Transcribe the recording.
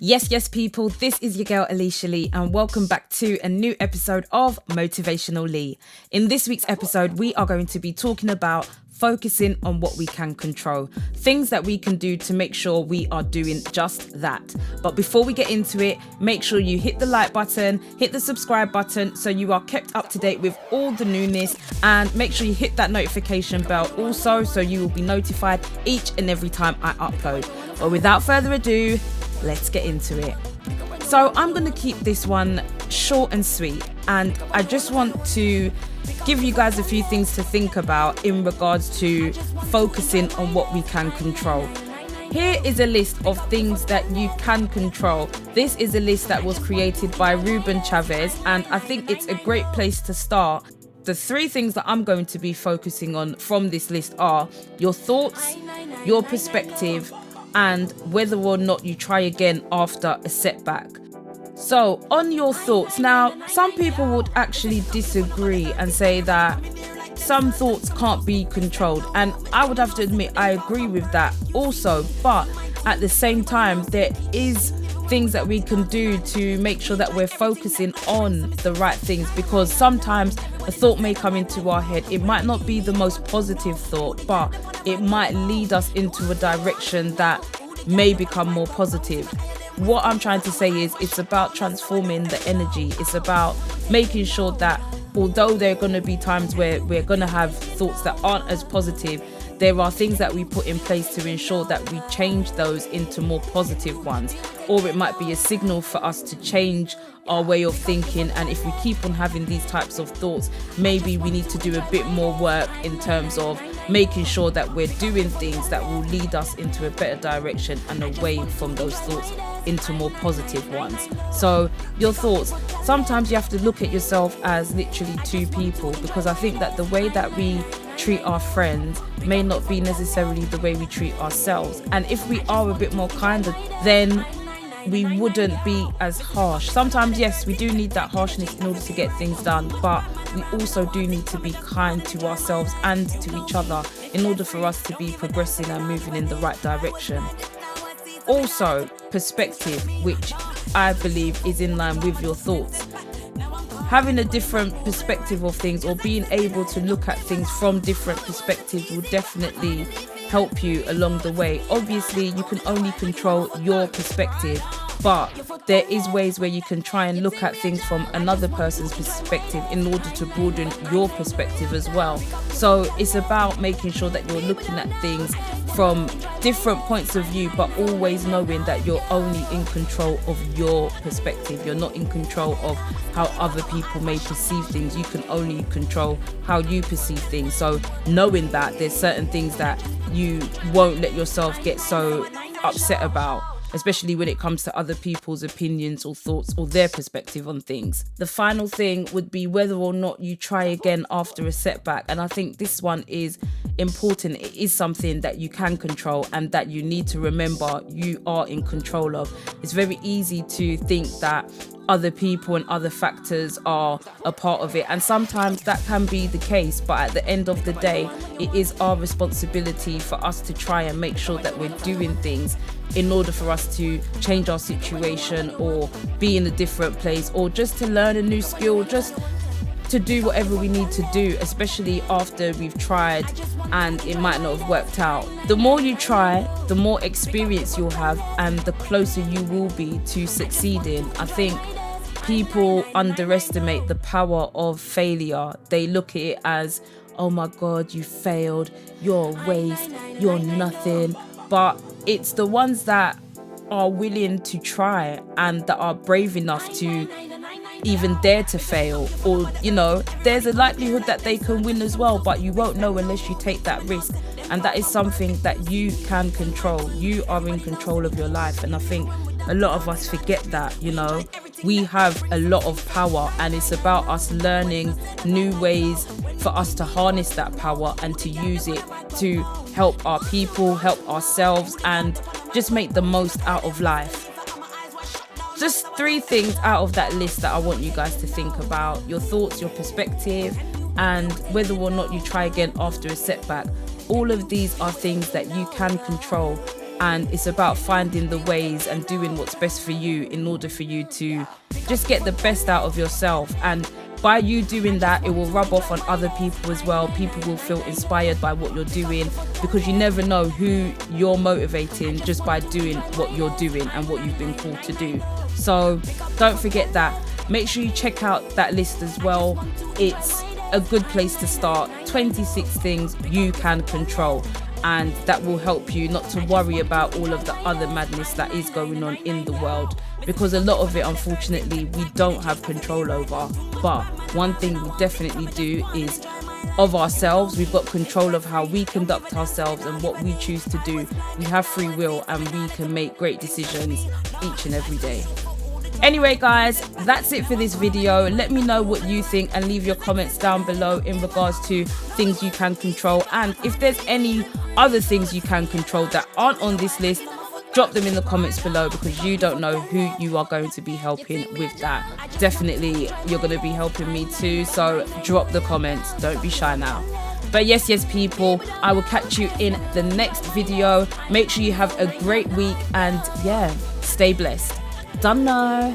Yes, people, this is your girl Aleisha Lee, and welcome back to a new episode of Motivational Lee. In this week's episode, we are going to be talking about focusing on what we can control, things that we can do to make sure we are doing just that. But before we get into it, make sure you hit the like button, hit the subscribe button so you are kept up to date with all the newness, and make sure you hit that notification bell also so you will be notified each and every time I upload. But without further ado, let's get into it. So I'm going to keep this one short and sweet, and I just want to give you guys a few things to think about in regards to focusing on what we can control. Here is a list of things that you can control. This is a list that was created by Ruben Chavez, and I think it's a great place to start. The three things that I'm going to be focusing on from this list are your thoughts, your perspective, and whether or not you try again after a setback. So on your thoughts, now some people would actually disagree and say that some thoughts can't be controlled, and I would have to admit I agree with that also, but at the same time there is things that we can do to make sure that we're focusing on the right things, because sometimes a thought may come into our head. It might not be the most positive thought, but it might lead us into a direction that may become more positive. What I'm trying to say is it's about transforming the energy. It's about making sure that although there are going to be times where we're going to have thoughts that aren't as positive, there are things that we put in place to ensure that we change those into more positive ones. Or it might be a signal for us to change our way of thinking, and if we keep on having these types of thoughts, maybe we need to do a bit more work in terms of making sure that we're doing things that will lead us into a better direction and away from those thoughts into more positive ones. So your thoughts, sometimes you have to look at yourself as literally two people, because I think that the way that we treat our friends may not be necessarily the way we treat ourselves. And if we are a bit more kinder, then we wouldn't be as harsh. Sometimes, yes, we do need that harshness in order to get things done, but we also do need to be kind to ourselves and to each other in order for us to be progressing and moving in the right direction. Also, perspective, which I believe is in line with your thoughts. Having a different perspective of things, or being able to look at things from different perspectives, will definitely help you along the way. Obviously, you can only control your perspective, but there is ways where you can try and look at things from another person's perspective in order to broaden your perspective as well. So it's about making sure that you're looking at things from different points of view, but always knowing that you're only in control of your perspective. You're not in control of how other people may perceive things. You can only control how you perceive things. So knowing that there's certain things that you won't let yourself get so upset about, especially when it comes to other people's opinions or thoughts or their perspective on things. The final thing would be whether or not you try again after a setback. And I think this one is important. It is something that you can control and that you need to remember you are in control of. It's very easy to think that other people and other factors are a part of it, and sometimes that can be the case, but at the end of the day, it is our responsibility for us to try and make sure that we're doing things in order for us to change our situation or be in a different place, or just to learn a new skill, just to do whatever we need to do, especially after we've tried and it might not have worked out. The more you try, the more experience you'll have, and the closer you will be to succeeding. I think people underestimate the power of failure. They look at it as, oh my God, you failed, you're a waste, you're nothing. But it's the ones that are willing to try and that are brave enough to even dare to fail, or there's a likelihood that they can win as well, but you won't know unless you take that risk. And that is something that you can control. You are in control of your life, and I think a lot of us forget that. We have a lot of power, and it's about us learning new ways for us to harness that power and to use it to help our people, help ourselves, and just make the most out of life. Just 3 things out of that list that I want you guys to think about: your thoughts, your perspective, and whether or not you try again after a setback. All of these are things that you can control. and it's about finding the ways and doing what's best for you in order for you to just get the best out of yourself. And by you doing that, it will rub off on other people as well. People will feel inspired by what you're doing, because you never know who you're motivating just by doing what you're doing and what you've been called to do. So don't forget that. Make sure you check out that list as well. It's a good place to start. 26 things you can control, and that will help you not to worry about all of the other madness that is going on in the world, because a lot of it, unfortunately, we don't have control over. But one thing we definitely do is of ourselves. We've got control of how we conduct ourselves and what we choose to do. We have free will, and we can make great decisions each and every day. Anyway, guys, that's it for this video. Let me know what you think and leave your comments down below in regards to things you can control. And if there's any other things you can control that aren't on this list, drop them in the comments below, because you don't know who you are going to be helping with that. Definitely, you're going to be helping me too. So drop the comments. Don't be shy now. But yes, people, I will catch you in the next video. Make sure you have a great week, and yeah, stay blessed. Done now.